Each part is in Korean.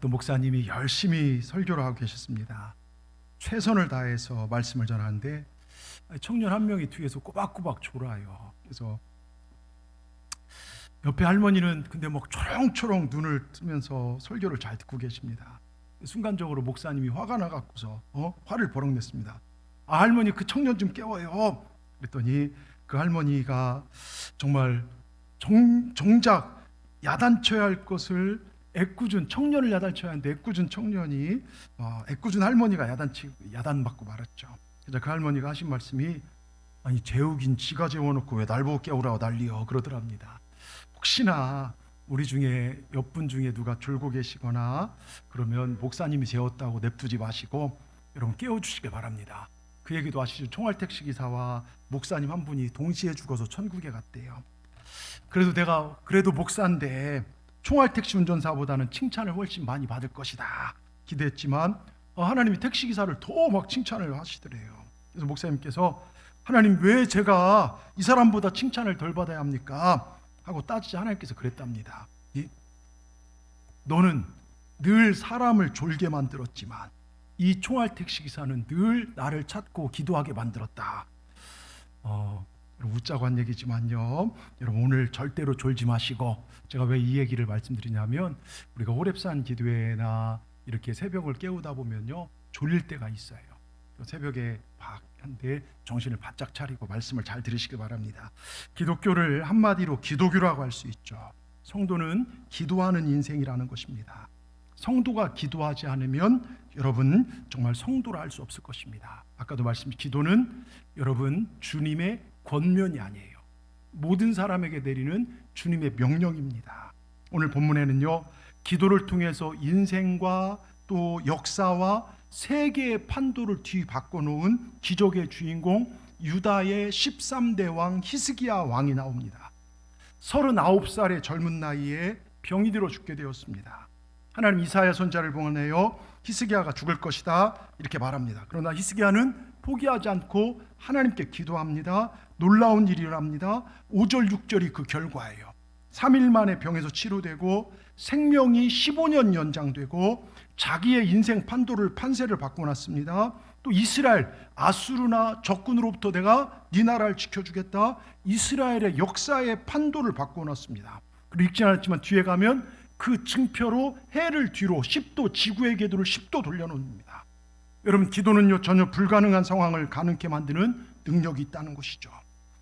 어떤 목사님이 열심히 설교를 하고 계셨습니다. 최선을 다해서 말씀을 전하는데 청년 한 명이 뒤에서 꼬박꼬박 졸아요. 그래서 옆에 할머니는 근데 막 초롱초롱 눈을 뜨면서 설교를 잘 듣고 계십니다. 순간적으로 목사님이 화가 나갖고서 화를 버럭 냈습니다. 아, 할머니 그 청년 좀 깨워요. 그랬더니 그 할머니가 정말 정작 야단쳐야 할 것을 애꿎은 청년을 야단쳐야 하는데 애꿎은 청년이 애꿎은 할머니가 야단받고 말았죠. 그래서 그 할머니가 하신 말씀이 아니 재우긴 지가 재워놓고 왜 날 보고 깨우라고 난리여 그러더랍니다. 혹시나 우리 중에 옆분 중에 누가 졸고 계시거나 그러면 목사님이 재웠다고 냅두지 마시고 여러분 깨워주시길 바랍니다. 그 얘기도 아시죠? 총알택시기사와 목사님 한 분이 동시에 죽어서 천국에 갔대요. 그래도 목사인데 총알택시 운전사보다는 칭찬을 훨씬 많이 받을 것이다 기대했지만 하나님이 택시기사를 더 막 칭찬을 하시더래요. 그래서 목사님께서 하나님 왜 제가 이 사람보다 칭찬을 덜 받아야 합니까? 하고 따지자 하나님께서 그랬답니다. 너는 늘 사람을 졸게 만들었지만 이 총알택시기사는 늘 나를 찾고 기도하게 만들었다. 웃자고 한 얘기지만요, 여러분 오늘 절대로 졸지 마시고, 제가 왜 이 얘기를 말씀드리냐면 우리가 호렙산 기도회나 이렇게 새벽을 깨우다 보면요 졸릴 때가 있어요. 새벽에 한데 정신을 바짝 차리고 말씀을 잘 들으시길 바랍니다. 기독교를 한마디로 기도교라고 할 수 있죠. 성도는 기도하는 인생이라는 것입니다. 성도가 기도하지 않으면 여러분 정말 성도라 할 수 없을 것입니다. 아까도 말씀드린 기도는 여러분 주님의 권면이 아니에요. 모든 사람에게 내리는 주님의 명령입니다. 오늘 본문에는요 기도를 통해서 인생과 또 역사와 세계의 판도를 뒤바꿔 놓은 기적의 주인공 유다의 13대 왕 히스기야 왕이 나옵니다. 39살의 젊은 나이에 병이 들어 죽게 되었습니다. 하나님 이사야 선지자를 보내어 히스기야가 죽을 것이다 이렇게 말합니다. 그러나 히스기야는 포기하지 않고 하나님께 기도합니다. 놀라운 일이 일어납니다. 5절 6절이 그 결과예요. 3일 만에 병에서 치료되고 생명이 15년 연장되고 자기의 인생 판세를 바꿔놨습니다. 또 이스라엘 아수르나 적군으로부터 내가 네 나라를 지켜주겠다. 이스라엘의 역사의 판도를 바꿔놨습니다. 그리고 읽지 않았지만 뒤에 가면 그 증표로 해를 뒤로 10도, 지구의 궤도를 10도 돌려놓습니다. 여러분 기도는요 전혀 불가능한 상황을 가능케 만드는 능력이 있다는 것이죠.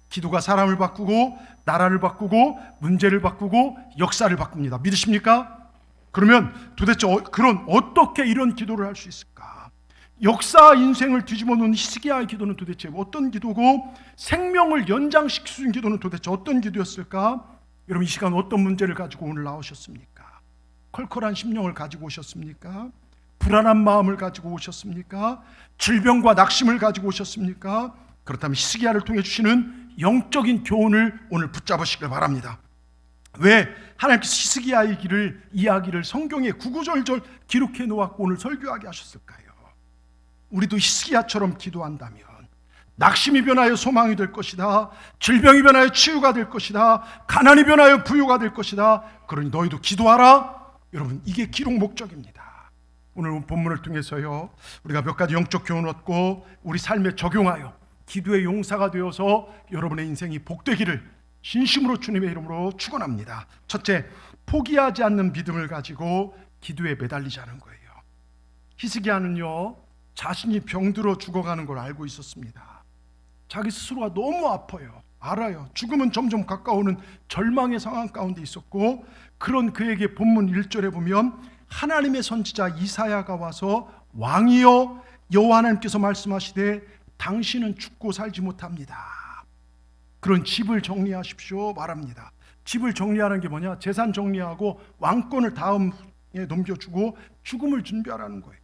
기도가 사람을 바꾸고 나라를 바꾸고 문제를 바꾸고 역사를 바꿉니다. 믿으십니까? 그러면 도대체 어떻게 이런 기도를 할 수 있을까? 역사 인생을 뒤집어 놓은 히스기야의 기도는 도대체 어떤 기도고 생명을 연장시킬 수 있는 기도는 도대체 어떤 기도였을까? 여러분 이 시간 어떤 문제를 가지고 오늘 나오셨습니까? 컬컬한 심령을 가지고 오셨습니까? 불안한 마음을 가지고 오셨습니까? 질병과 낙심을 가지고 오셨습니까? 그렇다면 히스기야를 통해 주시는 영적인 교훈을 오늘 붙잡으시길 바랍니다. 왜 하나님께서 히스기야의 이야기를 성경에 구구절절 기록해 놓았고 오늘 설교하게 하셨을까요? 우리도 히스기야처럼 기도한다면 낙심이 변하여 소망이 될 것이다. 질병이 변하여 치유가 될 것이다. 가난이 변하여 부유가 될 것이다. 그러니 너희도 기도하라. 여러분 이게 기록 목적입니다. 오늘 본문을 통해서요 우리가 몇 가지 영적 교훈을 얻고 우리 삶에 적용하여 기도의 용사가 되어서 여러분의 인생이 복되기를 진심으로 주님의 이름으로 축원합니다. 첫째, 포기하지 않는 믿음을 가지고 기도에 매달리자는 거예요. 히스기야는요 자신이 병들어 죽어가는 걸 알고 있었습니다. 자기 스스로가 너무 아파요. 알아요. 죽음은 점점 가까워오는 절망의 상황 가운데 있었고, 그런 그에게 본문 1절에 보면 하나님의 선지자 이사야가 와서 왕이여 여호와 하나님께서 말씀하시되 당신은 죽고 살지 못합니다. 그런 집을 정리하십시오 말합니다. 집을 정리하는 게 뭐냐? 재산 정리하고 왕권을 다음에 넘겨주고 죽음을 준비하라는 거예요.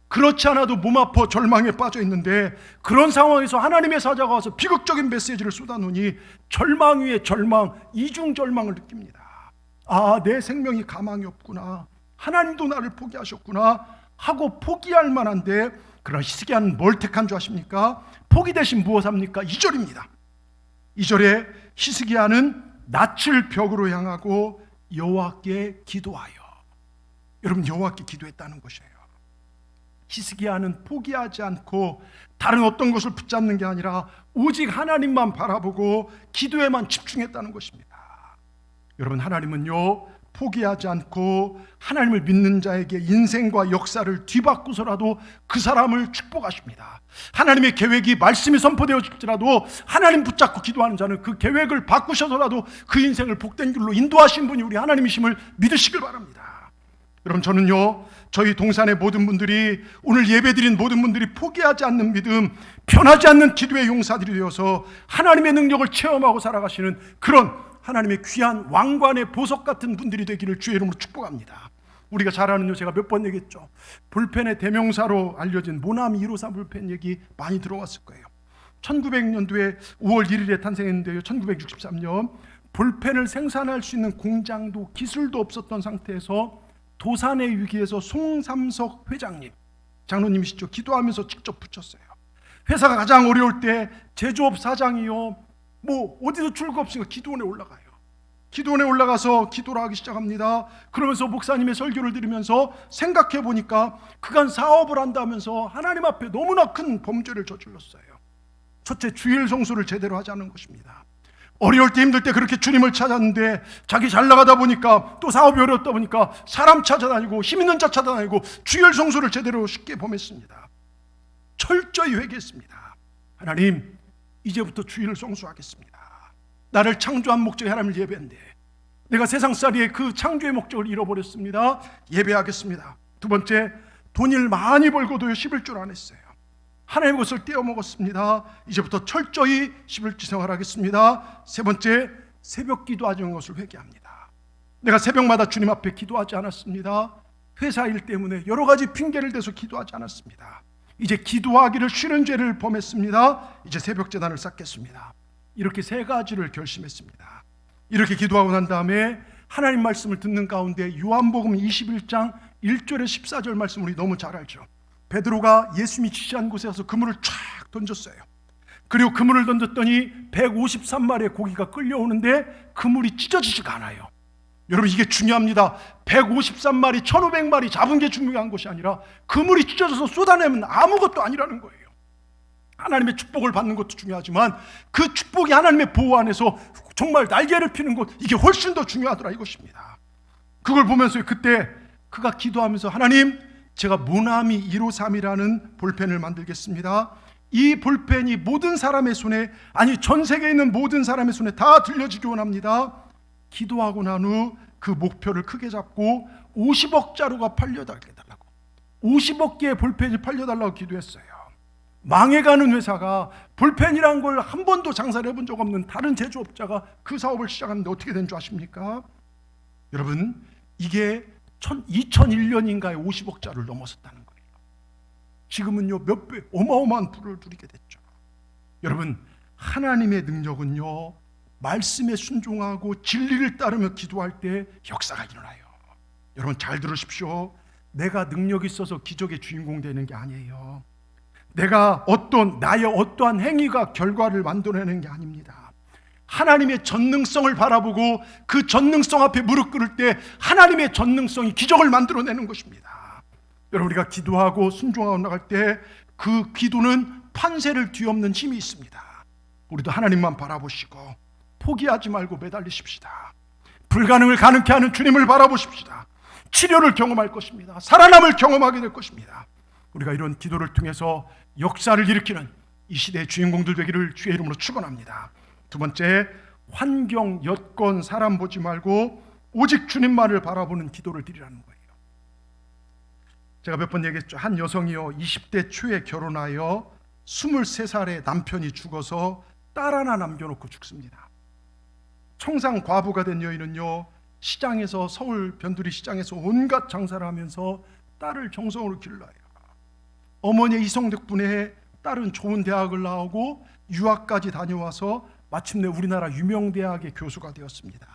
그렇지 않아도 몸 아파 절망에 빠져 있는데 그런 상황에서 하나님의 사자가 와서 비극적인 메시지를 쏟아놓으니 절망 위에 절망, 이중 절망을 느낍니다. 아, 내 생명이 가망이 없구나. 하나님도 나를 포기하셨구나 하고 포기할 만한데, 그러나 히스기야는 뭘 택한 줄 아십니까? 포기 대신 무엇 합니까? 2절입니다. 2절에 히스기야는 낯을 벽으로 향하고 여호와께 기도하여. 여러분, 여호와께 기도했다는 것이에요. 히스기야는 포기하지 않고 다른 어떤 것을 붙잡는 게 아니라 오직 하나님만 바라보고 기도에만 집중했다는 것입니다. 여러분, 하나님은요, 포기하지 않고 하나님을 믿는 자에게 인생과 역사를 뒤바꾸서라도 그 사람을 축복하십니다. 하나님의 계획이 말씀이 선포되어질지라도 하나님 붙잡고 기도하는 자는 그 계획을 바꾸셔서라도 그 인생을 복된 길로 인도하신 분이 우리 하나님이심을 믿으시길 바랍니다. 여러분, 저는요, 저희 동산의 모든 분들이, 오늘 예배드린 모든 분들이 포기하지 않는 믿음, 변하지 않는 기도의 용사들이 되어서 하나님의 능력을 체험하고 살아가시는 그런 하나님의 귀한 왕관의 보석 같은 분들이 되기를 주의 이름으로 축복합니다. 우리가 잘 아는, 제가 몇 번 얘기했죠, 볼펜의 대명사로 알려진 모나미 153 볼펜 얘기 많이 들어왔을 거예요. 1900년도에 5월 1일에 탄생했는데요, 1963년 볼펜을 생산할 수 있는 공장도 기술도 없었던 상태에서 도산의 위기에서 송삼석 회장님, 장로님이시죠, 기도하면서 직접 붙였어요. 회사가 가장 어려울 때 제조업 사장이요, 어디도 출구 없으니까 기도원에 올라가요. 기도원에 올라가서 기도를 하기 시작합니다. 그러면서 목사님의 설교를 들으면서 생각해 보니까 그간 사업을 한다면서 하나님 앞에 너무나 큰 범죄를 저질렀어요. 첫째, 주일 성수를 제대로 하지 않은 것입니다. 어려울 때, 힘들 때 그렇게 주님을 찾았는데 자기 잘 나가다 보니까, 또 사업이 어렵다 보니까 사람 찾아다니고 힘 있는 자 찾아다니고 주일 성수를 제대로 쉽게 범했습니다. 철저히 회개했습니다. 하나님, 이제부터 주일을 성수하겠습니다. 나를 창조한 목적이 하나님을 예배한데 내가 세상살이의 그 창조의 목적을 잃어버렸습니다. 예배하겠습니다. 두 번째, 돈을 많이 벌고도 11줄 안 했어요. 하나님의 것을 떼어먹었습니다. 이제부터 철저히 11주 생활하겠습니다. 세 번째, 새벽 기도하지 않은 것을 회개합니다. 내가 새벽마다 주님 앞에 기도하지 않았습니다. 회사 일 때문에 여러 가지 핑계를 대서 기도하지 않았습니다. 이제 기도하기를 싫은 죄를 범했습니다. 이제 새벽 제단을 쌓겠습니다. 이렇게 세 가지를 결심했습니다. 이렇게 기도하고 난 다음에 하나님 말씀을 듣는 가운데 요한복음 21장 1절에 14절 말씀 우리 너무 잘 알죠. 베드로가 예수님이 지시한 곳에 가서 그물을 쫙 던졌어요. 그리고 그물을 던졌더니 153마리의 고기가 끌려오는데 그물이 찢어지지가 않아요. 여러분, 이게 중요합니다. 153마리, 1500마리 잡은 게 중요한 것이 아니라 그물이 찢어져서 쏟아내면 아무것도 아니라는 거예요. 하나님의 축복을 받는 것도 중요하지만 그 축복이 하나님의 보호 안에서 정말 날개를 피는 것, 이게 훨씬 더 중요하더라 이것입니다. 그걸 보면서 그때 그가 기도하면서, 하나님, 제가 모나미 153이라는 볼펜을 만들겠습니다. 이 볼펜이 모든 사람의 손에, 아니 전 세계에 있는 모든 사람의 손에 다 들려지기 원합니다. 기도하고 난 후 그 목표를 크게 잡고 50억 자루가 팔려달라고, 50억 개의 볼펜이 팔려달라고 기도했어요. 망해가는 회사가 볼펜이란 걸 한 번도 장사를 해본 적 없는 다른 제조업자가 그 사업을 시작하는데 어떻게 된 줄 아십니까? 여러분, 이게 2001년인가에 50억 자루를 넘어섰다는 거예요. 지금은요, 몇 배, 어마어마한 부를 누리게 됐죠. 여러분, 하나님의 능력은요, 말씀에 순종하고 진리를 따르며 기도할 때 역사가 일어나요. 여러분, 잘 들으십시오. 내가 능력이 있어서 기적의 주인공 되는 게 아니에요. 내가 나의 어떠한 행위가 결과를 만들어내는 게 아닙니다. 하나님의 전능성을 바라보고 그 전능성 앞에 무릎 꿇을 때 하나님의 전능성이 기적을 만들어내는 것입니다. 여러분, 우리가 기도하고 순종하고 나갈 때 그 기도는 판세를 뒤엎는 힘이 있습니다. 우리도 하나님만 바라보시고 포기하지 말고 매달리십시다. 불가능을 가능케 하는 주님을 바라보십시다. 치료를 경험할 것입니다. 살아남을 경험하게 될 것입니다. 우리가 이런 기도를 통해서 역사를 일으키는 이 시대의 주인공들 되기를 주의 이름으로 축원합니다. 두 번째, 환경, 여건, 사람 보지 말고 오직 주님만을 바라보는 기도를 드리라는 거예요. 제가 몇 번 얘기했죠. 한 여성이요, 20대 초에 결혼하여 23살에 남편이 죽어서 딸 하나 남겨놓고 죽습니다. 청상 과부가 된 여인은요, 시장에서, 서울 변두리 시장에서 온갖 장사를 하면서 딸을 정성으로 길러요. 어머니의 이성 덕분에 딸은 좋은 대학을 나오고 유학까지 다녀와서 마침내 우리나라 유명 대학의 교수가 되었습니다.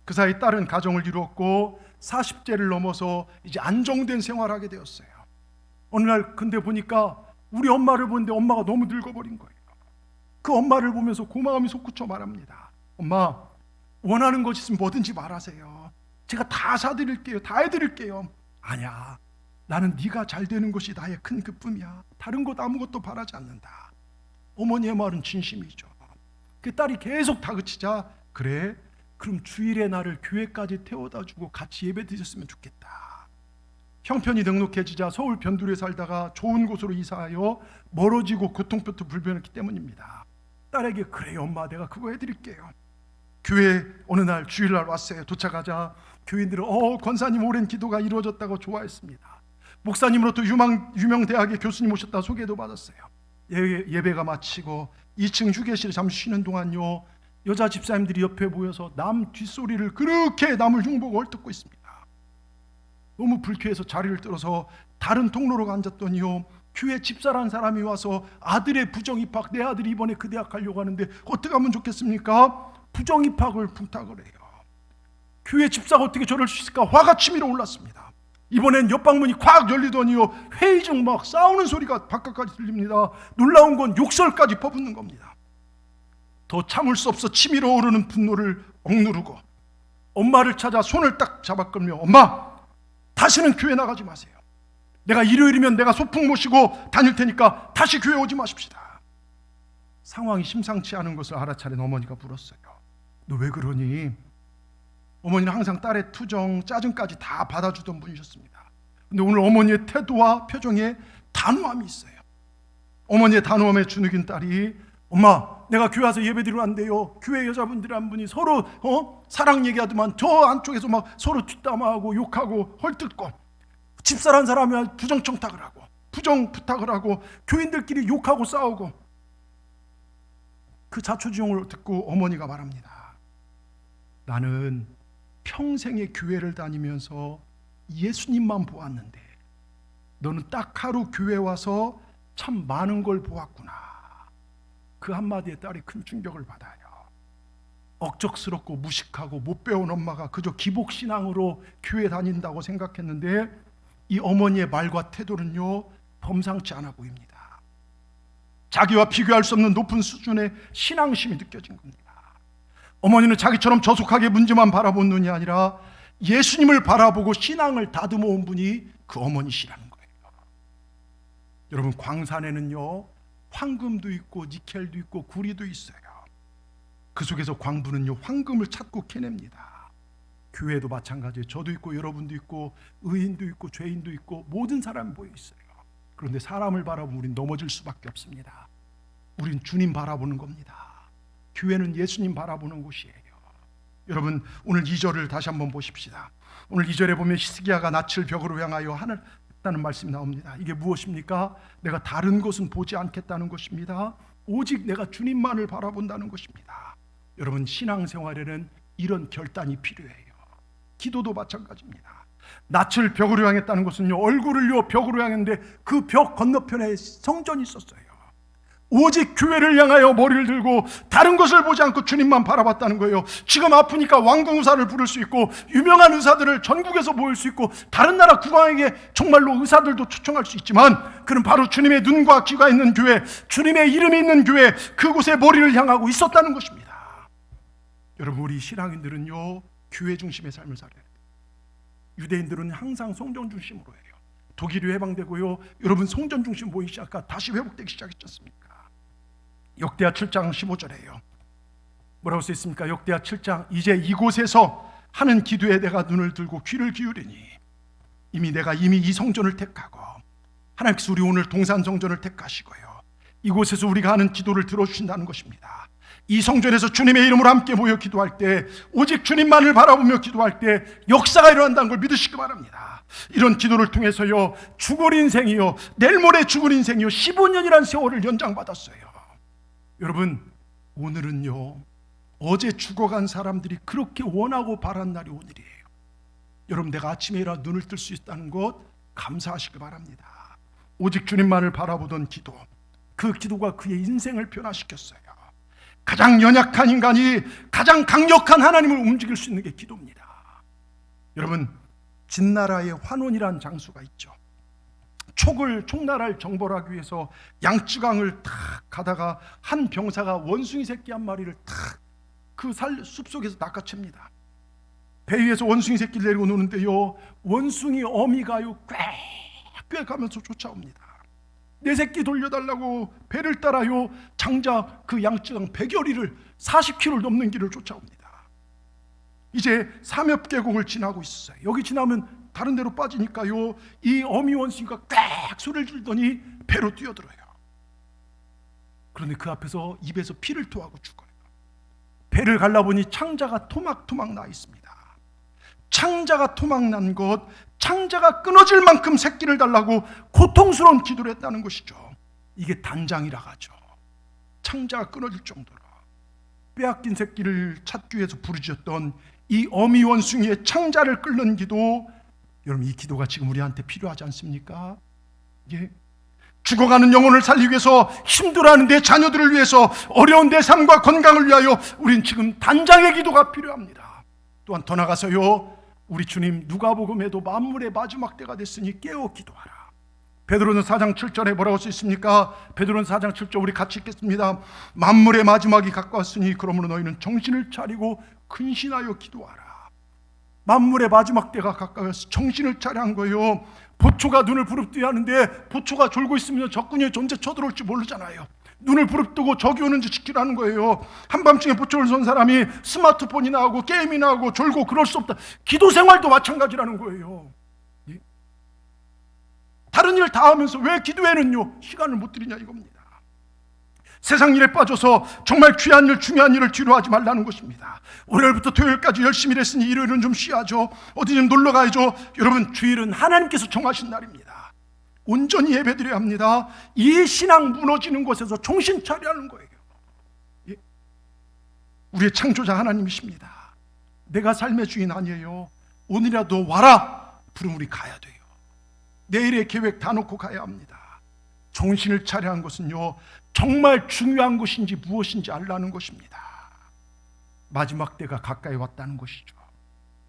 그 사이 딸은 가정을 이루었고 40대를 넘어서 이제 안정된 생활을 하게 되었어요. 어느 날 근데 보니까 우리 엄마를 보는데 엄마가 너무 늙어버린 거예요. 그 엄마를 보면서 고마움이 솟구쳐 말합니다. 엄마, 원하는 것 있으면 뭐든지 말하세요. 제가 다 사드릴게요. 다 해드릴게요. 아니야, 나는 네가 잘 되는 것이 나의 큰 기쁨이야. 다른 것 아무것도 바라지 않는다. 어머니의 말은 진심이죠. 그 딸이 계속 다그치자, 그래, 그럼 주일에 나를 교회까지 태워다 주고 같이 예배 드렸으면 좋겠다. 형편이 넉넉해지자 서울 변두리에 살다가 좋은 곳으로 이사하여 멀어지고 교통편도 불편했기 때문입니다. 딸에게, 그래요 엄마, 내가 그거 해드릴게요. 교회 어느 날 주일날 왔어요. 도착하자 교인들은 권사님 오랜 기도가 이루어졌다고 좋아했습니다. 목사님으로부터 유명 대학의 교수님 오셨다 소개도 받았어요. 예배가 마치고 2층 휴게실에 잠시 쉬는 동안요, 여자 집사님들이 옆에 모여서 남 뒷소리를 그렇게 남을 흉보고 헐뜯고 있습니다. 너무 불쾌해서 자리를 들어서 다른 통로로 앉았더니요, 교회 집사라는 사람이 와서 아들의 부정입학, 내 아들이 이번에 그 대학 가려고 하는데 어떻게 하면 좋겠습니까? 부정입학을 부탁을 해요. 교회 집사가 어떻게 저럴 수 있을까? 화가 치밀어 올랐습니다. 이번엔 옆방문이 콱 열리더니요, 회의 중 막 싸우는 소리가 바깥까지 들립니다. 놀라운 건 욕설까지 퍼붓는 겁니다. 더 참을 수 없어 치밀어 오르는 분노를 억누르고 엄마를 찾아 손을 딱 잡아 끌며, 엄마, 다시는 교회 나가지 마세요. 내가 일요일이면 내가 소풍 모시고 다닐 테니까 다시 교회 오지 마십시다. 상황이 심상치 않은 것을 알아차린 어머니가 물었어요. 너 왜 그러니? 어머니는 항상 딸의 투정, 짜증까지 다 받아주던 분이셨습니다. 근데 오늘 어머니의 태도와 표정에 단호함이 있어요. 어머니의 단호함에 주눅인 딸이, 엄마, 내가 교회 와서 예배드리러 왔는데요, 교회 여자분들 한 분이 서로 사랑 얘기하더만 저 안쪽에서 막 서로 뒷담화하고 욕하고 헐뜯고, 집사란 사람이 부정청탁을 하고 부정 부탁을 하고 교인들끼리 욕하고 싸우고. 그 자초지종을 듣고 어머니가 말합니다. 나는 평생의 교회를 다니면서 예수님만 보았는데 너는 딱 하루 교회 와서 참 많은 걸 보았구나. 그 한마디에 딸이 큰 충격을 받아요. 억척스럽고 무식하고 못 배운 엄마가 그저 기복신앙으로 교회 다닌다고 생각했는데 이 어머니의 말과 태도는요, 범상치 않아 보입니다. 자기와 비교할 수 없는 높은 수준의 신앙심이 느껴진 겁니다. 어머니는 자기처럼 저속하게 문제만 바라본 눈이 아니라 예수님을 바라보고 신앙을 다듬어 온 분이 그 어머니시라는 거예요. 여러분, 광산에는요, 황금도 있고 니켈도 있고 구리도 있어요. 그 속에서 광부는요, 황금을 찾고 캐냅니다. 교회도 마찬가지예요. 저도 있고 여러분도 있고 의인도 있고 죄인도 있고 모든 사람이 모여 있어요. 그런데 사람을 바라보면 우린 넘어질 수밖에 없습니다. 우린 주님 바라보는 겁니다. 교회는 예수님 바라보는 곳이에요. 여러분, 오늘 2절을 다시 한번 보십시다. 오늘 2절에 보면 히스기야가 낯을 벽으로 향하여 하늘다는 말씀이 나옵니다. 이게 무엇입니까? 내가 다른 것은 보지 않겠다는 것입니다. 오직 내가 주님만을 바라본다는 것입니다. 여러분, 신앙생활에는 이런 결단이 필요해요. 기도도 마찬가지입니다. 낯을 벽으로 향했다는 것은요, 얼굴을요 벽으로 향했는데 그 벽 건너편에 성전이 있었어요. 오직 교회를 향하여 머리를 들고 다른 것을 보지 않고 주님만 바라봤다는 거예요. 지금 아프니까 왕궁의사를 부를 수 있고 유명한 의사들을 전국에서 모일 수 있고 다른 나라 국왕에게 정말로 의사들도 초청할 수 있지만, 그는 바로 주님의 눈과 귀가 있는 교회, 주님의 이름이 있는 교회, 그곳에 머리를 향하고 있었다는 것입니다. 여러분, 우리 신앙인들은요, 교회 중심의 삶을 살아야 돼요. 유대인들은 항상 성전 중심으로 해요. 독일이 해방되고요, 여러분 성전 중심 모이기 시작하니까 다시 회복되기 시작했지 않습니까? 역대하 7장 15절에요. 뭐라고 써 있습니까? 역대하 7장, 이제 이곳에서 하는 기도에 내가 눈을 들고 귀를 기울이니 내가 이미 이 성전을 택하고, 하나님께서 우리 오늘 동산 성전을 택하시고요, 이곳에서 우리가 하는 기도를 들어주신다는 것입니다. 이 성전에서 주님의 이름으로 함께 모여 기도할 때, 오직 주님만을 바라보며 기도할 때 역사가 일어난다는 걸 믿으시기 바랍니다. 이런 기도를 통해서요, 죽을 인생이요, 내일 모레 죽을 인생이요, 15년이라는 세월을 연장받았어요. 여러분, 오늘은요, 어제 죽어간 사람들이 그렇게 원하고 바란 날이 오늘이에요. 여러분, 내가 아침에 일어나 눈을 뜰 수 있다는 것 감사하시기 바랍니다. 오직 주님만을 바라보던 기도, 그 기도가 그의 인생을 변화시켰어요. 가장 연약한 인간이 가장 강력한 하나님을 움직일 수 있는 게 기도입니다. 여러분, 진나라의 환원이라는 장수가 있죠. 총나라를 정벌하기 위해서 양쯔강을 탁 가다가 한 병사가 원숭이 새끼 한 마리를 탁 그 숲속에서 낚아챕니다. 배 위에서 원숭이 새끼를 데리고 노는데요, 원숭이 어미가요 꽥꽥 하면서 쫓아옵니다. 내 새끼 돌려달라고 배를 따라요 장작 그 양쯔강 100여리를 40km 넘는 길을 쫓아옵니다. 이제 삼엽계곡을 지나고 있어요. 여기 지나면 다른 데로 빠지니까요, 이 어미 원숭이가 꽥 소리를 지르더니 배로 뛰어들어요. 그런데 그 앞에서 입에서 피를 토하고 죽어요. 배를 갈라보니 창자가 토막토막 나 있습니다. 창자가 토막난 것, 창자가 끊어질 만큼 새끼를 달라고 고통스러운 기도를 했다는 것이죠. 이게 단장이라 하죠. 창자가 끊어질 정도로 빼앗긴 새끼를 찾기 위해서 부르짖었던 이 어미 원숭이의 창자를 끊는 기도, 여러분 이 기도가 지금 우리한테 필요하지 않습니까? 예. 죽어가는 영혼을 살리기 위해서, 힘들어하는 내 자녀들을 위해서, 어려운 내 삶과 건강을 위하여 우린 지금 단장의 기도가 필요합니다. 또한 더 나가서요, 우리 주님 누가복음에도 만물의 마지막 때가 됐으니 깨어 기도하라. 베드로는 4장 7절에 뭐라고 써 있습니까? 베드로는 4장 7절 우리 같이 읽겠습니다. 만물의 마지막이 가까웠으니 그러므로 너희는 정신을 차리고 근신하여 기도하라. 만물의 마지막 때가 가까워서 정신을 차려 한 거예요. 보초가 눈을 부릅뜨게 하는데 보초가 졸고 있으면 적군이 언제 쳐들어올지 모르잖아요. 눈을 부릅뜨고 적이 오는지 지키라는 거예요. 한밤중에 보초를 선 사람이 스마트폰이나 하고 게임이나 하고 졸고 그럴 수 없다. 기도 생활도 마찬가지라는 거예요. 예? 다른 일 다 하면서 왜 기도에는요 시간을 못 들이냐 이겁니다. 세상 일에 빠져서 정말 귀한 일, 중요한 일을 뒤로 하지 말라는 것입니다. 월요일부터 토요일까지 열심히 일했으니 일요일은 좀 쉬어야죠. 어디 좀 놀러 가야죠. 여러분, 주일은 하나님께서 정하신 날입니다. 온전히 예배드려야 합니다. 이 신앙 무너지는 곳에서 정신 차려야 하는 거예요. 예? 우리의 창조자 하나님이십니다. 내가 삶의 주인 아니에요. 오늘이라도 와라 부르면 우리 가야 돼요. 내일의 계획 다 놓고 가야 합니다. 정신을 차려야 하는 것은요, 정말 중요한 것인지 무엇인지 알라는 것입니다. 마지막 때가 가까이 왔다는 것이죠.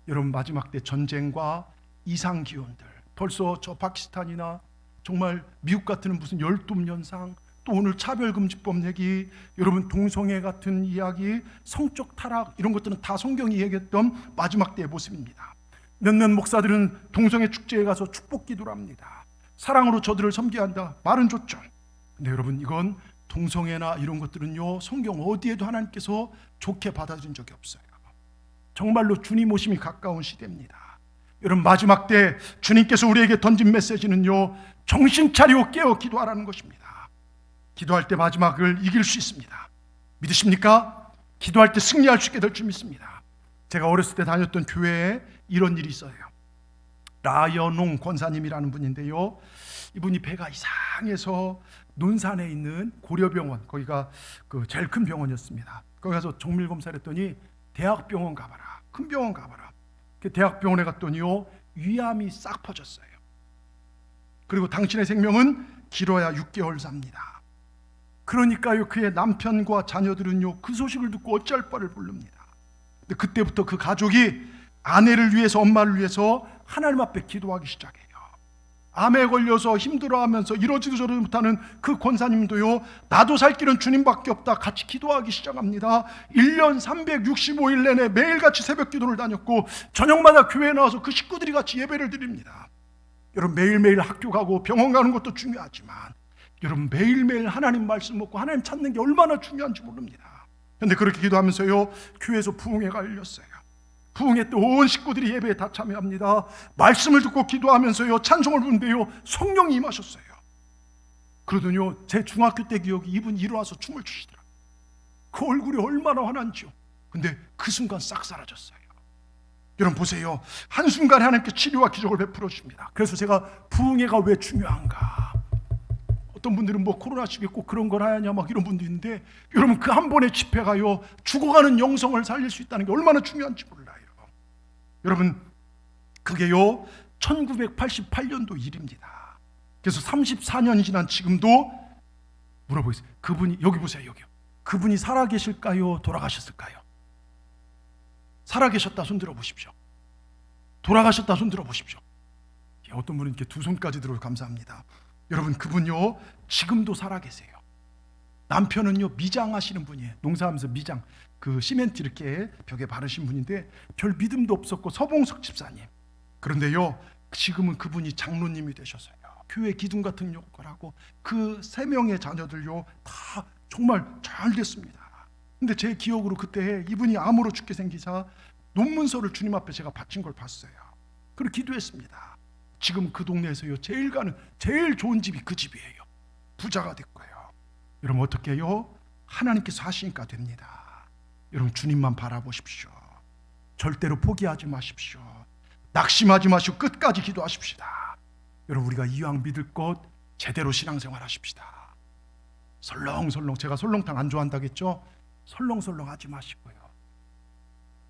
여러분, 마지막 때 전쟁과 이상기온들, 벌써 저 파키스탄이나 정말 미국 같은 무슨 열돔연상, 또 오늘 차별금지법 얘기, 여러분 동성애 같은 이야기, 성적 타락, 이런 것들은 다 성경이 얘기했던 마지막 때의 모습입니다. 몇몇 목사들은 동성애 축제에 가서 축복 기도를 합니다. 사랑으로 저들을 섬겨야 한다. 말은 좋죠. 근데 여러분, 이건 동성애나 이런 것들은요, 성경 어디에도 하나님께서 좋게 받아들인 적이 없어요. 정말로 주님 오심이 가까운 시대입니다. 여러분, 마지막 때 주님께서 우리에게 던진 메시지는요, 정신 차리고 깨어 기도하라는 것입니다. 기도할 때 마지막을 이길 수 있습니다. 믿으십니까? 기도할 때 승리할 수 있게 될 줄 믿습니다. 제가 어렸을 때 다녔던 교회에 이런 일이 있어요. 라연홍 권사님이라는 분인데요, 이분이 배가 이상해서 논산에 있는 고려병원, 거기가 그 제일 큰 병원이었습니다. 거기 가서 정밀 검사를 했더니 대학병원 가봐라, 큰 병원 가봐라. 그 대학병원에 갔더니요, 위암이 싹 퍼졌어요. 그리고 당신의 생명은 길어야 6개월 삽니다. 그러니까요, 그의 남편과 자녀들은요, 그 소식을 듣고 어찌할 바를 모릅니다. 근데 그때부터 그 가족이 아내를 위해서, 엄마를 위해서 하나님 앞에 기도하기 시작해요. 암에 걸려서 힘들어하면서 이러지도 저러지 못하는 그 권사님도요, 나도 살 길은 주님밖에 없다, 같이 기도하기 시작합니다. 1년 365일 내내 매일같이 새벽 기도를 다녔고, 저녁마다 교회에 나와서 그 식구들이 같이 예배를 드립니다. 여러분, 매일매일 학교 가고 병원 가는 것도 중요하지만 여러분, 매일매일 하나님 말씀 먹고 하나님 찾는 게 얼마나 중요한지 모릅니다. 그런데 그렇게 기도하면서요, 교회에서 부흥회가 열렸어요. 부흥회 때 온 식구들이 예배에 다 참여합니다. 말씀을 듣고 기도하면서요, 찬송을 부르는데요, 성령이 임하셨어요. 그러더니요, 제 중학교 때 기억이, 이분이 일어나서 춤을 추시더라고요. 그 얼굴이 얼마나 환한지요. 근데 그 순간 싹 사라졌어요. 여러분 보세요, 한순간에 하나님께 치료와 기적을 베풀어 주십니다. 그래서 제가 부흥회가 왜 중요한가, 어떤 분들은 뭐 코로나 시기에 꼭 그런 걸 하냐 막 이런 분도 있는데, 여러분 그 한 번의 집회가요, 죽어가는 영성을 살릴 수 있다는 게 얼마나 중요한지 몰라요. 여러분, 그게요 1988년도 일입니다. 그래서 34년이 지난 지금도 물어보겠어요. 그분이, 여기 보세요, 여기요. 그분이 살아계실까요? 돌아가셨을까요? 살아계셨다 손 들어보십시오. 돌아가셨다 손 들어보십시오. 어떤 분은 이렇게 두 손까지 들어 감사합니다. 여러분, 그분요 지금도 살아계세요. 남편은요 미장하시는 분이에요. 농사하면서 미장, 그 시멘트 이렇게 벽에 바르신 분인데 별 믿음도 없었고 서봉석 집사님. 그런데요, 지금은 그분이 장로님이 되셔서요, 교회 기둥 같은 역할을 하고 그 3명의 자녀들요 다 정말 잘 됐습니다. 근데 제 기억으로 그때 이분이 암으로 죽게 생기자 논문서를 주님 앞에 제가 바친 걸 봤어요. 그리고 기도했습니다. 지금 그 동네에서요 제일 좋은 집이 그 집이에요. 부자가 됐고요. 여러분 어떻게 해요? 하나님께서 하시니까 됩니다. 여러분 주님만 바라보십시오. 절대로 포기하지 마십시오. 낙심하지 마시고 끝까지 기도하십시다. 여러분 우리가 이왕 믿을 것 제대로 신앙생활 하십시다. 설렁설렁, 제가 설렁탕 안 좋아한다겠죠? 설렁설렁 하지 마시고요.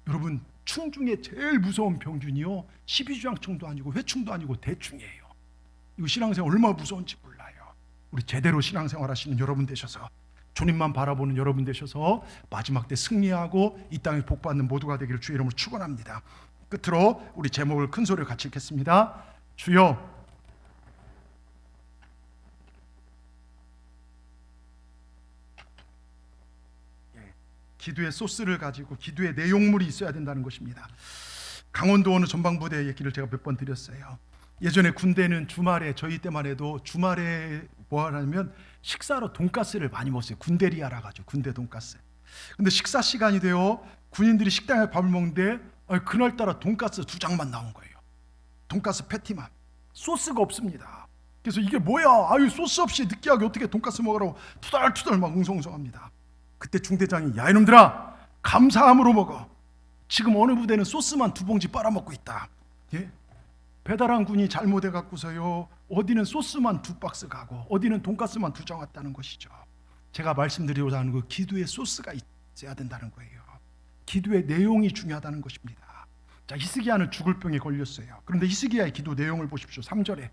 여러분 충 중에 제일 무서운 병균이요 12주양청도 아니고 회충도 아니고 대충이에요. 이거 신앙생활 얼마나 무서운지 몰라요. 우리 제대로 신앙생활 하시는 여러분 되셔서, 주님만 바라보는 여러분 되셔서 마지막 때 승리하고 이 땅에 복받는 모두가 되기를 주의 이름으로 축원합니다. 끝으로 우리 제목을 큰 소리로 같이 읽겠습니다. 주여, 기도의 소스를 가지고 기도의 내용물이 있어야 된다는 것입니다. 강원도 어느 전방부대 얘기를 제가 몇 번 드렸어요. 예전에 군대는 주말에, 저희 때만 해도 주말에 뭐 하냐면 식사로 돈가스를 많이 먹었어요. 군대리아라 가지고 군대 돈가스. 근데 식사 시간이 돼요. 군인들이 식당에 밥을 먹는데 그날따라 돈가스 2장만 나온 거예요. 돈가스 패티만. 소스가 없습니다. 그래서 이게 뭐야? 아유 소스 없이 느끼하게 어떻게 돈가스 먹으라고 투덜투덜 막 웅성웅성합니다. 그때 중대장이 야 이놈들아 감사함으로 먹어. 지금 어느 부대는 소스만 2봉지 빨아먹고 있다. 예? 배달한 군이 잘못해 갖고서요 어디는 소스만 2박스 가고 어디는 돈가스만 2장 왔다는 것이죠. 제가 말씀드리고자 하는 그 기도의 소스가 있어야 된다는 거예요. 기도의 내용이 중요하다는 것입니다. 자, 히스기야는 죽을 병에 걸렸어요. 그런데 히스기야의 기도 내용을 보십시오. 3절에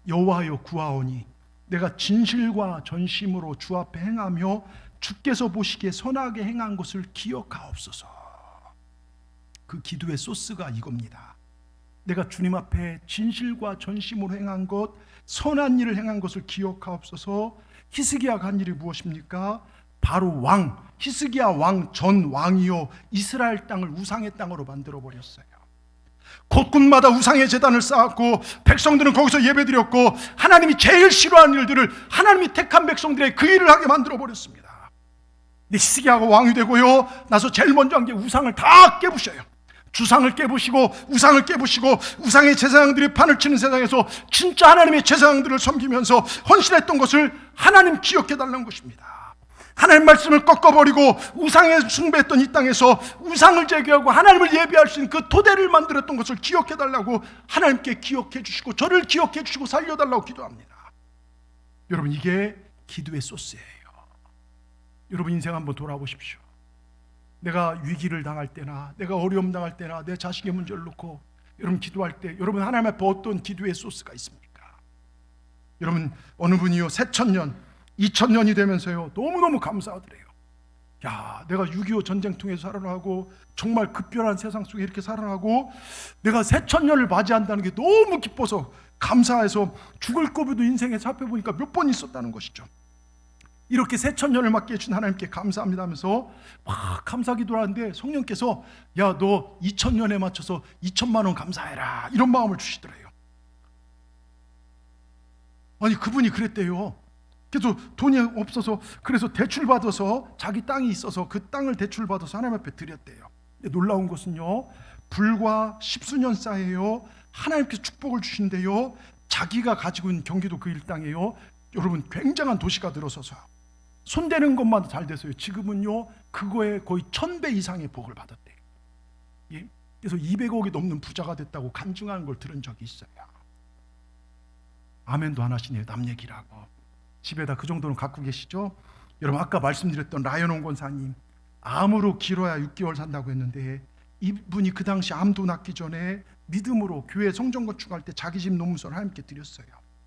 여호와여 구하오니 내가 진실과 전심으로 주 앞에 행하며 주께서 보시기에 선하게 행한 것을 기억하옵소서. 그 기도의 소스가 이겁니다. 내가 주님 앞에 진실과 전심으로 행한 것, 선한 일을 행한 것을 기억하옵소서. 히스기야가 한 일이 무엇입니까? 바로 왕, 히스기야 왕 전 왕이요 이스라엘 땅을 우상의 땅으로 만들어 버렸어요. 곳곳마다 우상의 제단을 쌓았고 백성들은 거기서 예배드렸고 하나님이 제일 싫어하는 일들을 하나님이 택한 백성들의 그 일을 하게 만들어 버렸습니다. 근데 히스기야가 왕이 되고요 나서 제일 먼저 한 게 우상을 다 깨부셔요. 주상을 깨부시고 우상을 깨부시고 우상의 제사장들이 판을 치는 세상에서 진짜 하나님의 제사장들을 섬기면서 헌신했던 것을 하나님 기억해달라는 것입니다. 하나님 말씀을 꺾어버리고 우상에 숭배했던 이 땅에서 우상을 제거하고 하나님을 예배할 수 있는 그 토대를 만들었던 것을 기억해달라고 하나님께 기억해 주시고 저를 기억해 주시고 살려달라고 기도합니다. 여러분 이게 기도의 소스예요. 여러분 인생 한번 돌아보십시오. 내가 위기를 당할 때나 내가 어려움 당할 때나 내 자식의 문제를 놓고 여러분 기도할 때 여러분 하나님 앞에 어떤 기도의 소스가 있습니까? 여러분 어느 분이요 새천년 2000년이 되면서요 너무너무 감사하더래요. 야 내가 6.25 전쟁 통해서 살아나고 정말 급변한 세상 속에 이렇게 살아나고 내가 새천년을 맞이한다는 게 너무 기뻐서 감사해서 죽을 고비도 인생에 살펴보니까 몇 번 있었다는 것이죠. 이렇게 새천년을 맞게 해준 하나님께 감사합니다 하면서 막 감사기도를 하는데 성령께서 야 너 2000년에 맞춰서 2000만 원 감사해라 이런 마음을 주시더래요. 아니 그분이 그랬대요. 그래서 돈이 없어서 그래서 대출받아서 자기 땅이 있어서 그 땅을 대출받아서 하나님 앞에 드렸대요. 근데 놀라운 것은요 불과 10수년 사이에요 하나님께서 축복을 주신대요. 자기가 가지고 있는 경기도 그 일당에요 여러분 굉장한 도시가 들어서서 손대는 것만 잘 됐어요. 지금은요 그거에 거의 1000배 이상의 복을 받았대요. 예? 그래서 200억이 넘는 부자가 됐다고 간증하는 걸 들은 적이 있어요. 아멘도 안 하시네요. 남 얘기라고. 집에다 그 정도는 갖고 계시죠? 여러분 아까 말씀드렸던 라이언 권사님 암으로 길어야 6개월 산다고 했는데 이분이 그 당시 암도 낫기 전에 믿음으로 교회 성전 건축할 때 자기 집 논문서를 하나님께 드렸어요.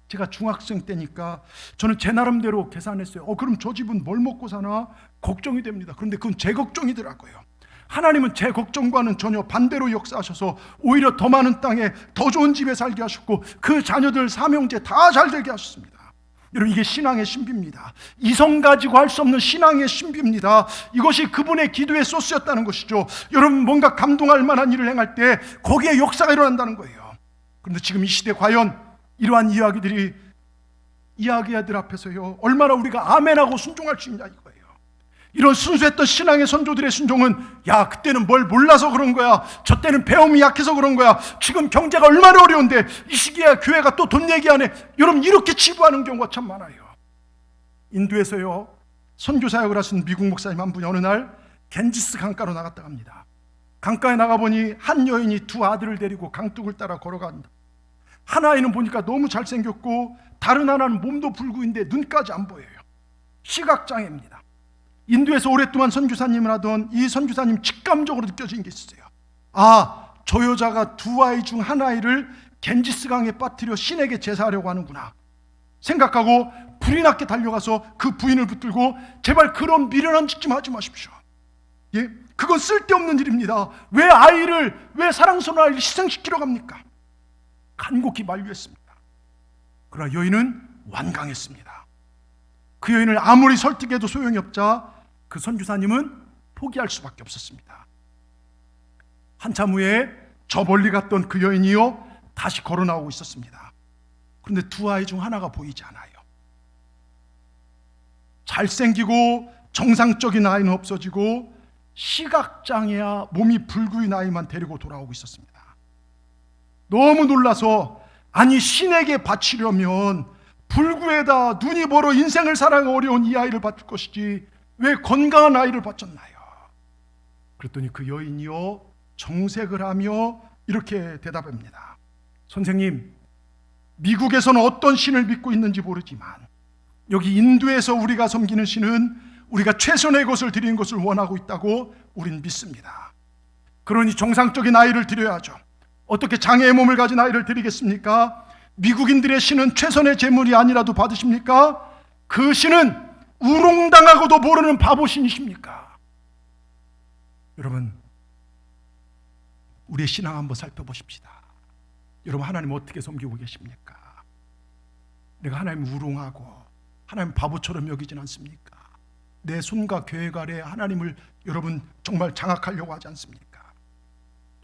제가 중학생 때니까 저는 제 나름대로 계산했어요. 그럼 저 집은 뭘 먹고 사나 걱정이 됩니다. 그런데 그건 제 걱정이더라고요. 하나님은 제 걱정과는 전혀 반대로 역사하셔서 오히려 더 많은 땅에 더 좋은 집에 살게 하셨고 그 자녀들 삼형제 다 잘 되게 하셨습니다. 여러분, 이게 신앙의 신비입니다. 이성 가지고 할 수 없는 신앙의 신비입니다. 이것이 그분의 기도의 소스였다는 것이죠. 여러분, 뭔가 감동할 만한 일을 행할 때 거기에 역사가 일어난다는 거예요. 그런데 지금 이 시대 과연 이러한 이야기들 앞에서요, 얼마나 우리가 아멘하고 순종할 수 있냐 이거예요. 이런 순수했던 신앙의 선조들의 순종은, 야, 그때는 뭘 몰라서 그런 거야, 저 때는 배움이 약해서 그런 거야, 지금 경제가 얼마나 어려운데 이 시기에 교회가 또 돈 얘기하네, 여러분, 이렇게 치부하는 경우가 참 많아요. 인도에서요, 선교 사역을 하신 미국 목사님 한 분이 어느 날 겐지스 강가로 나갔다 갑니다. 강가에 나가보니 한 여인이 두 아들을 데리고 강둑을 따라 걸어간다. 한 아이는 보니까 너무 잘생겼고 다른 하나는 몸도 불구인데 눈까지 안 보여요. 시각장애입니다. 인도에서 오랫동안 선교사님을 하던 이 선교사님 직감적으로 느껴진 게 있어요. 아, 저 여자가 두 아이 중 한 아이를 겐지스강에 빠뜨려 신에게 제사하려고 하는구나 생각하고 불이 났게 달려가서 그 부인을 붙들고, 제발 그런 미련한 짓 좀 하지 마십시오. 예? 그건 쓸데없는 일입니다. 왜 사랑스러운 아이를 희생시키러 갑니까? 간곡히 만류했습니다. 그러나 여인은 완강했습니다. 그 여인을 아무리 설득해도 소용이 없자 그 선교사님은 포기할 수밖에 없었습니다. 한참 후에 저 멀리 갔던 그 여인이요, 다시 걸어 나오고 있었습니다. 그런데 두 아이 중 하나가 보이지 않아요. 잘생기고 정상적인 아이는 없어지고 시각장애야 몸이 불구인 아이만 데리고 돌아오고 있었습니다. 너무 놀라서, 아니, 신에게 바치려면 불구에다 눈이 멀어 인생을 살아가 어려운 이 아이를 바칠 것이지 왜 건강한 아이를 바쳤나요? 그랬더니 그 여인이요, 정색을 하며 이렇게 대답합니다. 선생님, 미국에서는 어떤 신을 믿고 있는지 모르지만 여기 인도에서 우리가 섬기는 신은 우리가 최선의 것을 드리는 것을 원하고 있다고 우린 믿습니다. 그러니 정상적인 아이를 드려야죠. 어떻게 장애의 몸을 가진 아이를 드리겠습니까? 미국인들의 신은 최선의 제물이 아니라도 받으십니까? 그 신은 우롱당하고도 모르는 바보신이십니까? 여러분, 우리의 신앙 한번 살펴보십시다. 여러분, 하나님 어떻게 섬기고 계십니까? 내가 하나님 우롱하고 하나님 바보처럼 여기진 않습니까? 내 손과 계획 아래 하나님을 여러분 정말 장악하려고 하지 않습니까?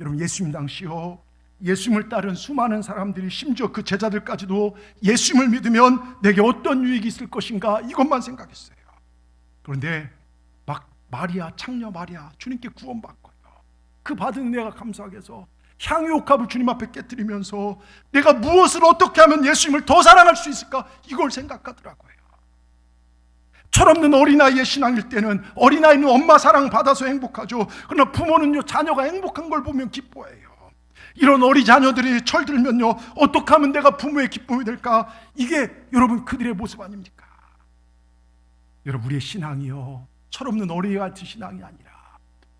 여러분, 예수님 당시요, 예수님을 따른 수많은 사람들이, 심지어 그 제자들까지도 예수님을 믿으면 내게 어떤 유익이 있을 것인가 이것만 생각했어요. 그런데 막 마리아, 창녀 마리아, 주님께 구원받고요, 그 받은 은혜가 감사하게 해서 향유옥합을 주님 앞에 깨뜨리면서 내가 무엇을 어떻게 하면 예수님을 더 사랑할 수 있을까, 이걸 생각하더라고요. 철없는 어린아이의 신앙일 때는 어린아이는 엄마 사랑 받아서 행복하죠. 그러나 부모는요, 자녀가 행복한 걸 보면 기뻐해요. 이런 어린 자녀들이 철들면요, 어떻게 하면 내가 부모의 기쁨이 될까, 이게 여러분 그들의 모습 아닙니까? 여러분, 우리의 신앙이요, 철없는 어린이 같은 신앙이 아니라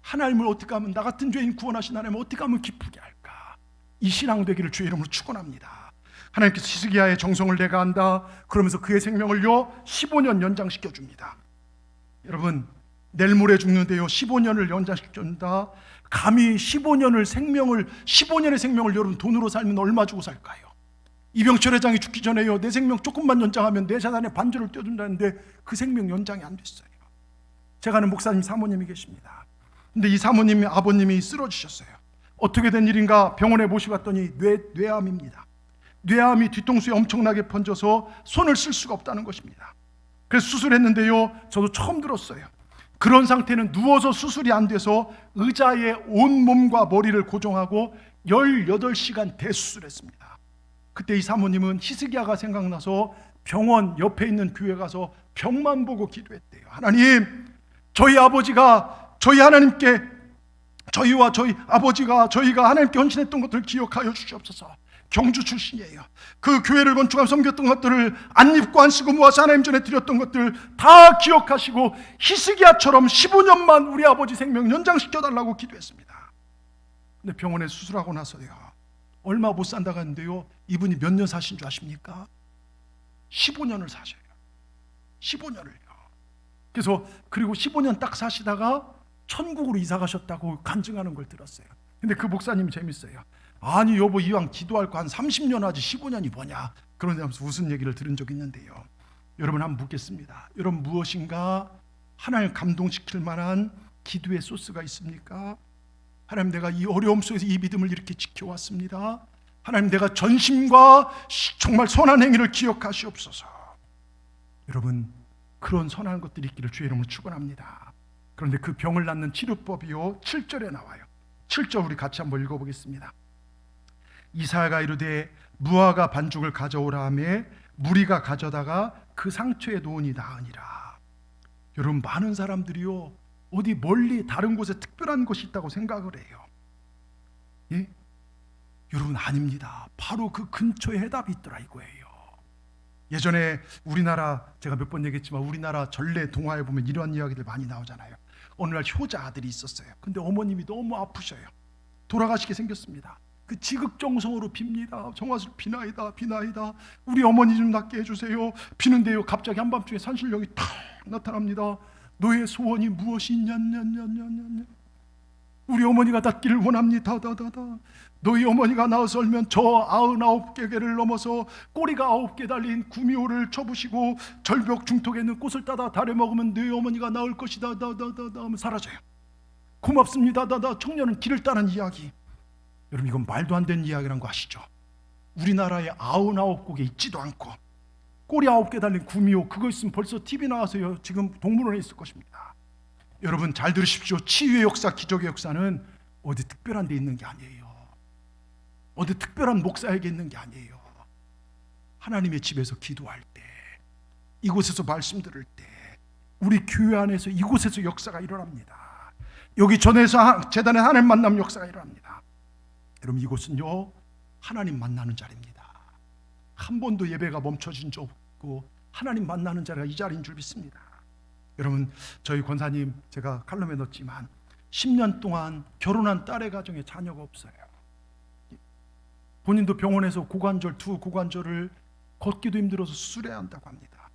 하나님을 어떻게 하면, 나 같은 죄인 구원하신 하나님을 어떻게 하면 기쁘게 할까, 이 신앙 되기를 주의 이름으로 축원합니다. 하나님께서 히스기야의 정성을 내가 안다 그러면서 그의 생명을요 15년 연장시켜 줍니다. 여러분, 내일 모레 죽는데요 15년을 연장시켜 준다. 감히 15년의 생명을 여러분 돈으로 살면 얼마 주고 살까요? 이병철 회장이 죽기 전에요, 내 생명 조금만 연장하면 내 재산의 반절을 떼준다는데 그 생명 연장이 안 됐어요. 제가 아는 목사님 사모님이 계십니다. 근데 이 사모님이 아버님이 쓰러지셨어요. 어떻게 된 일인가 병원에 모셔갔더니 뇌암입니다. 뇌암이 뒤통수에 엄청나게 번져서 손을 쓸 수가 없다는 것입니다. 그래서 수술했는데요, 저도 처음 들었어요. 그런 상태는 누워서 수술이 안 돼서 의자에 온 몸과 머리를 고정하고 18시간 대수술했습니다. 그때 이 사모님은 히스기야가 생각나서 병원 옆에 있는 교회 가서 병만 보고 기도했대요. 하나님, 저희 아버지가 저희 하나님께, 저희와 저희 아버지가 저희가 하나님께 헌신했던 것들을 기억하여 주시옵소서. 경주 출신이에요. 그 교회를 건축하고 섬겼던 것들을 안 입고 안 쓰고 모아서 하나님 전에 드렸던 것들 다 기억하시고 히스기야처럼 15년만 우리 아버지 생명 연장시켜달라고 기도했습니다. 근데 병원에 수술하고 나서요, 얼마 못 산다고 하는데요, 이분이 몇 년 사신 줄 아십니까? 15년을 사셔요. 15년을요. 그래서 그리고 15년 딱 사시다가 천국으로 이사 가셨다고 간증하는 걸 들었어요. 근데 그 목사님이 재밌어요. 아니 여보, 이왕 기도할 거 한 30년 하지 15년이 뭐냐, 그러면서 무슨 얘기를 들은 적이 있는데요, 여러분 한번 묻겠습니다. 여러분 무엇인가 하나님을 감동시킬 만한 기도의 소스가 있습니까? 하나님, 내가 이 어려움 속에서 이 믿음을 이렇게 지켜왔습니다. 하나님, 내가 전심과 정말 선한 행위를 기억하시옵소서. 여러분, 그런 선한 것들이 있기를 주의 이름으로 축원합니다. 그런데 그 병을 낫는 치료법이요 7절에 나와요. 7절 우리 같이 한번 읽어보겠습니다. 이사야가 이르되 무화과 반죽을 가져오라 하매 무리가 가져다가 그 상처에 놓으니 나으니라. 여러분, 많은 사람들이요 어디 멀리 다른 곳에 특별한 것이 있다고 생각을 해요. 예? 여러분, 아닙니다. 바로 그 근처에 해답이 있더라 이거예요. 예전에 우리나라, 제가 몇 번 얘기했지만 우리나라 전래 동화에 보면 이런 이야기들 많이 나오잖아요. 어느 날 효자 아들이 있었어요. 근데 어머님이 너무 아프셔요. 돌아가시게 생겼습니다. 그 지극정성으로 빕니다. 정화를 비나이다 비나이다, 우리 어머니 좀 낫게 해주세요. 비는데요 갑자기 한밤중에 산신령이 탁 나타납니다. 너의 소원이 무엇이냐, 우리 어머니가 낫기를 원합니다. 너희 어머니가 나와서 얼면 저 99개를 넘어서 꼬리가 9개 달린 구미호를 쳐부시고 절벽 중턱에 있는 꽃을 따다 다려 먹으면 너희 어머니가 나을 것이다. 하면 사라져요. 고맙습니다. 청년은 길을 따는 이야기. 여러분, 이건 말도 안 되는 이야기라는 거 아시죠? 우리나라에 99곡에 있지도 않고 꼬리 9개 달린 구미호, 그거 있으면 벌써 TV 나와서요 지금 동물원에 있을 것입니다. 여러분 잘 들으십시오. 치유의 역사, 기적의 역사는 어디 특별한 데 있는 게 아니에요. 어디 특별한 목사에게 있는 게 아니에요. 하나님의 집에서 기도할 때, 이곳에서 말씀 들을 때, 우리 교회 안에서 이곳에서 역사가 일어납니다. 여기 전에서 재단에 하나님 만남 역사가 일어납니다. 여러분, 이곳은요 하나님 만나는 자리입니다. 한 번도 예배가 멈춰진 적 없고 하나님 만나는 자리가 이 자리인 줄 믿습니다. 여러분, 저희 권사님 제가 칼럼에 넣었지만 10년 동안 결혼한 딸의 가정에 자녀가 없어요. 본인도 병원에서 고관절, 두 고관절을 걷기도 힘들어서 수술해야 한다고 합니다.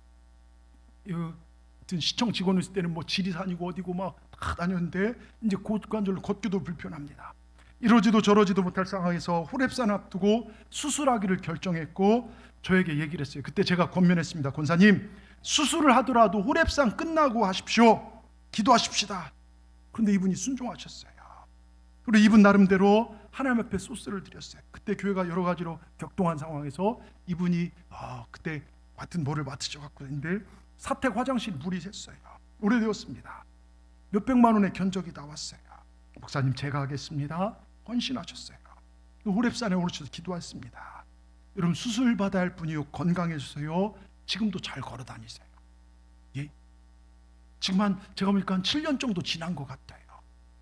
시청 직원이 있을 때는 뭐 지리산이고 어디고 막 다 다녔는데 이제 고관절로 걷기도 불편합니다. 이러지도 저러지도 못할 상황에서 호렙산 앞두고 수술하기를 결정했고 저에게 얘기를 했어요. 그때 제가 권면했습니다. 권사님, 수술을 하더라도 호렙산 끝나고 하십시오. 기도하십시다. 그런데 이분이 순종하셨어요. 그리고 이분 나름대로 하나님 앞에 소스를 드렸어요. 그때 교회가 여러 가지로 격동한 상황에서 이분이 그때 하여튼 뭐를 맡으셔갖고 있는데 사택 화장실 물이 샜어요. 오래되었습니다. 몇백만 원의 견적이 나왔어요. 목사님, 제가 하겠습니다. 헌신하셨어요. 호렙산에 오르셔서 기도했습니다. 여러분, 수술 받아야 할 분이요 건강해져서요 지금도 잘 걸어 다니세요. 예? 지금 제가 보니까 한 7년 정도 지난 것 같아요.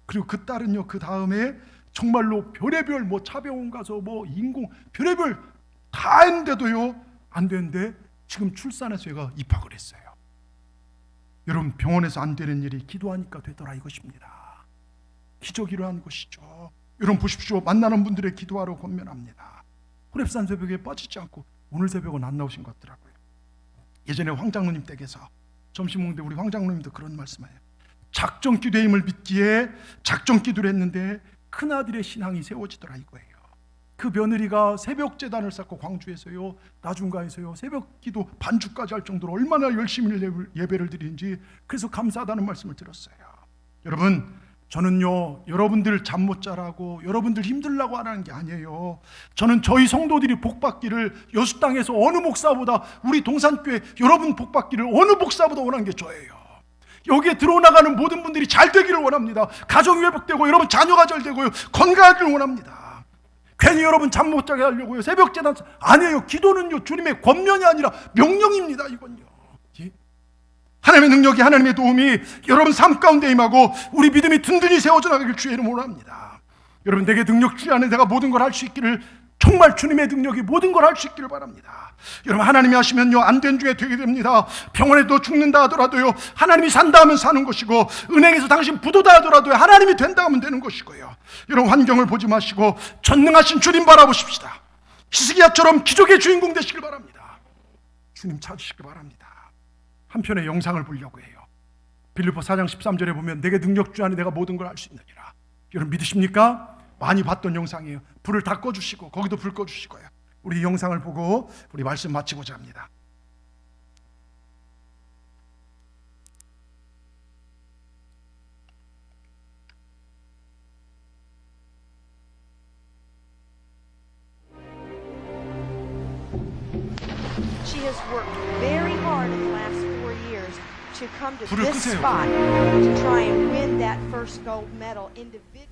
그리고 그 딸은요 그 다음에 정말로 별의별 뭐 차병원 가서 뭐 인공 별의별 다 했는데도요 안 되는데 지금 출산해서 얘가 입학을 했어요. 여러분, 병원에서 안 되는 일이 기도하니까 되더라 이것입니다. 기적이 일어난 것이죠. 여러분 보십시오. 만나는 분들의 기도하러 권면합니다. 호렙산 새벽에 빠지지 않고 오늘 새벽은 안 나오신 것 같더라고요. 예전에 황장로님 댁에서 점심 먹는데 우리 황장로님도 그런 말씀해요. 작정 기도의 힘을 믿기에 작정 기도를 했는데 큰아들의 신앙이 세워지더라 이거예요. 그 며느리가 새벽 제단을 쌓고 광주에서요 나중가에서요 새벽 기도 반주까지 할 정도로 얼마나 열심히 예배를 드리는지, 그래서 감사하다는 말씀을 들었어요. 여러분, 저는요 여러분들 잠 못 자라고 여러분들 힘들라고 하라는 게 아니에요. 저는 저희 성도들이 복받기를 여수 땅에서 어느 목사보다, 우리 동산교회 여러분 복받기를 어느 목사보다 원하는 게 저예요. 여기에 들어나가는 모든 분들이 잘 되기를 원합니다. 가정이 회복되고 여러분 자녀가 잘 되고요 건강하기를 원합니다. 괜히 여러분 잠 못 자게 하려고요 새벽 재단 아니에요. 기도는요 주님의 권면이 아니라 명령입니다. 이건요, 예? 하나님의 능력이, 하나님의 도움이 여러분 삶 가운데 임하고 우리 믿음이 든든히 세워져 나가길 주의 이름으로 합니다. 여러분, 내게 능력 주의 안에 내가 모든 걸 할 수 있기를, 정말 주님의 능력이 모든 걸 할 수 있기를 바랍니다. 여러분, 하나님이 하시면요 안 된 중에 되게 됩니다. 병원에도 죽는다 하더라도요 하나님이 산다 하면 사는 것이고, 은행에서 당신 부도다 하더라도요 하나님이 된다 하면 되는 것이고요. 여러분, 환경을 보지 마시고 전능하신 주님 바라보십시다. 히스기야처럼 기적의 주인공 되시길 바랍니다. 주님 찾으시길 바랍니다. 한편의 영상을 보려고 해요. 빌립보 4장 13절에 보면 내게 능력 주 안에 내가 모든 걸 할 수 있느니라. 여러분 믿으십니까? 많이 봤던 영상이에요. 불을 다 꺼주시고 거기도 불 꺼주시고요. 우리 영상을 보고 우리 말씀 마치고자 합니다. has worked very hard in the last 4 years to come to 불을 this 끄세요. spot to try and win that first gold medal individually.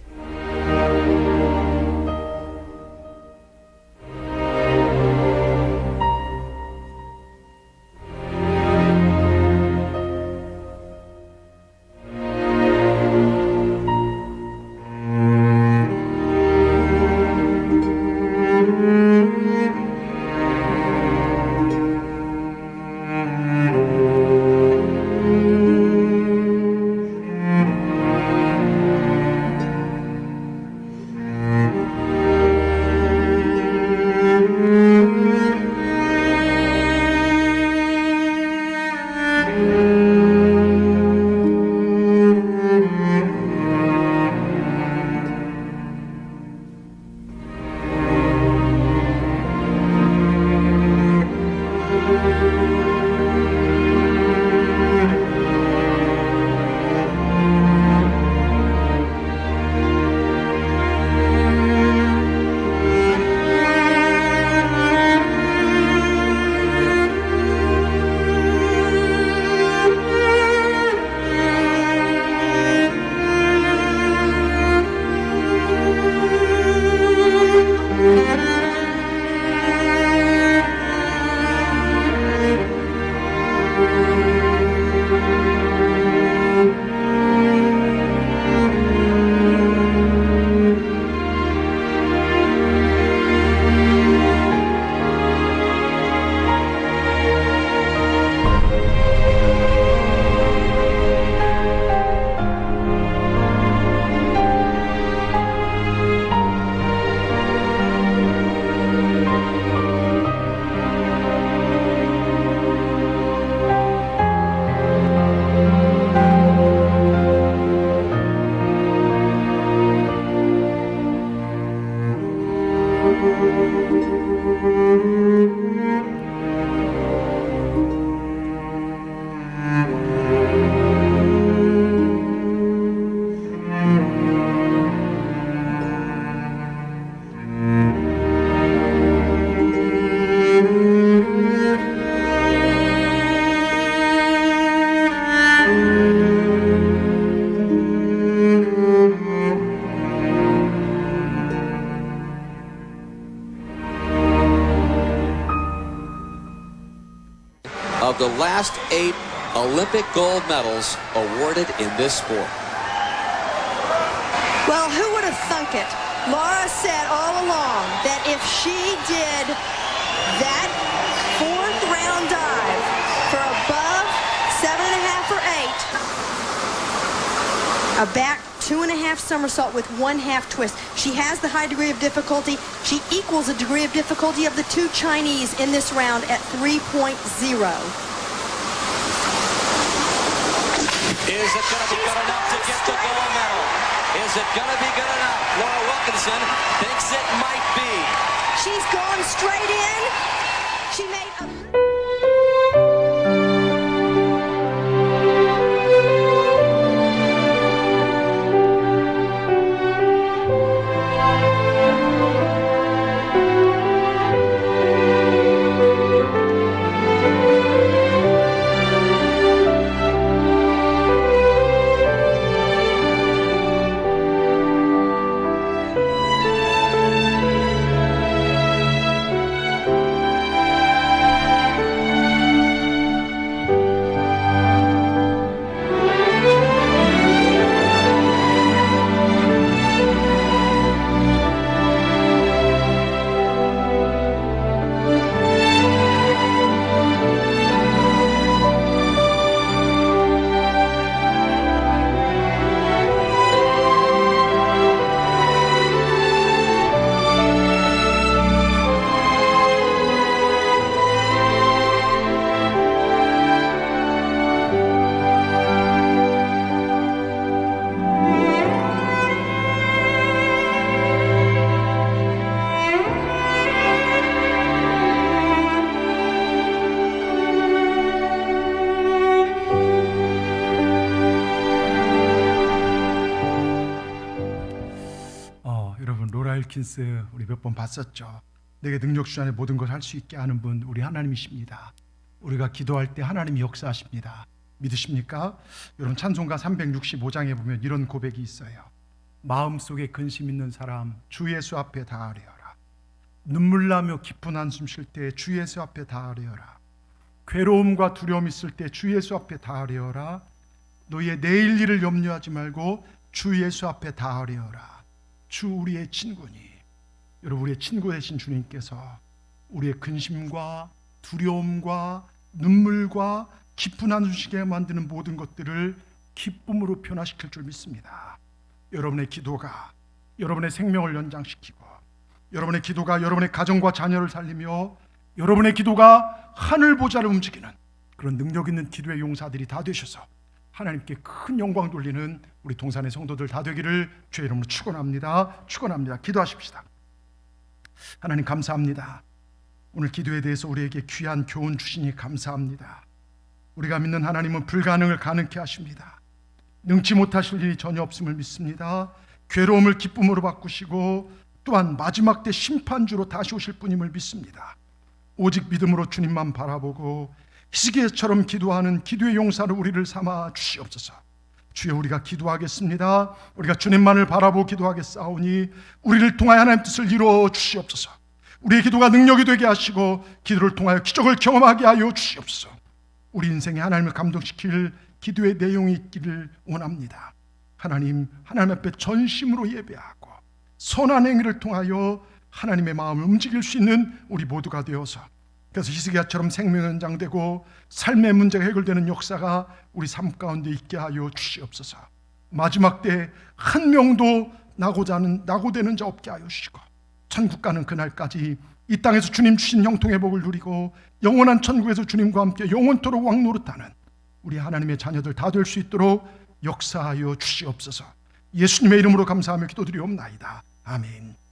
Of the last 8 Olympic gold medals awarded in this sport. Well, who would have thunk it? Laura said all along that if she did that fourth round dive for above 7.5 or 8, a back 2.5 somersault with 1/2 twist, she has the high degree of difficulty. She equals the degree of difficulty of the 2 Chinese in this round at 3.0. Is it going to be good enough to get the gold medal? Is it going to be good enough? Laura Wilkinson thinks it might be. She's gone straight in. She made a... 윌킨스 우리 몇 번 봤었죠. 내게 능력 주안에 모든 걸 할 수 있게 하는 분 우리 하나님이십니다. 우리가 기도할 때 하나님이 역사하십니다. 믿으십니까? 여러분 찬송가 365장에 보면 이런 고백이 있어요. 마음속에 근심 있는 사람 주 예수 앞에 다하려라. 눈물 나며 깊은 한숨 쉴 때 주 예수 앞에 다하려라. 괴로움과 두려움 있을 때 주 예수 앞에 다하려라. 너희의 내일 일을 염려하지 말고 주 예수 앞에 다하려라. 주 우리의 친구니. 여러분 우리의 친구 되신 주님께서 우리의 근심과 두려움과 눈물과 깊은 한숨 쉬게 만드는 모든 것들을 기쁨으로 변화시킬 줄 믿습니다. 여러분의 기도가 여러분의 생명을 연장시키고, 여러분의 기도가 여러분의 가정과 자녀를 살리며, 여러분의 기도가 하늘 보좌를 움직이는 그런 능력 있는 기도의 용사들이 다 되셔서 하나님께 큰 영광 돌리는 우리 동산의 성도들 다 되기를 주의 이름으로 축원합니다. 축원합니다. 기도하십시다. 하나님 감사합니다. 오늘 기도에 대해서 우리에게 귀한 교훈 주시니 감사합니다. 우리가 믿는 하나님은 불가능을 가능케 하십니다. 능치 못하실 일이 전혀 없음을 믿습니다. 괴로움을 기쁨으로 바꾸시고 또한 마지막 때 심판주로 다시 오실 분임을 믿습니다. 오직 믿음으로 주님만 바라보고 히스기야처럼 기도하는 기도의 용사로 우리를 삼아 주시옵소서. 주여 우리가 기도하겠습니다. 우리가 주님만을 바라보고 기도하겠사오니 우리를 통하여 하나님의 뜻을 이루어 주시옵소서. 우리의 기도가 능력이 되게 하시고 기도를 통하여 기적을 경험하게 하여 주시옵소서. 우리 인생에 하나님을 감동시킬 기도의 내용이 있기를 원합니다. 하나님 앞에 전심으로 예배하고 선한 행위를 통하여 하나님의 마음을 움직일 수 있는 우리 모두가 되어서, 그래서 히스기야처럼 생명이 연장되고 삶의 문제가 해결되는 역사가 우리 삶 가운데 있게 하여 주시옵소서. 마지막 때 한 명도 낙오되는 자 없게 하여 주시고 천국 가는 그날까지 이 땅에서 주님 주신 형통의 복을 누리고 영원한 천국에서 주님과 함께 영원토록 왕노릇하는 우리 하나님의 자녀들 다 될 수 있도록 역사하여 주시옵소서. 예수님의 이름으로 감사하며 기도드리옵나이다. 아멘.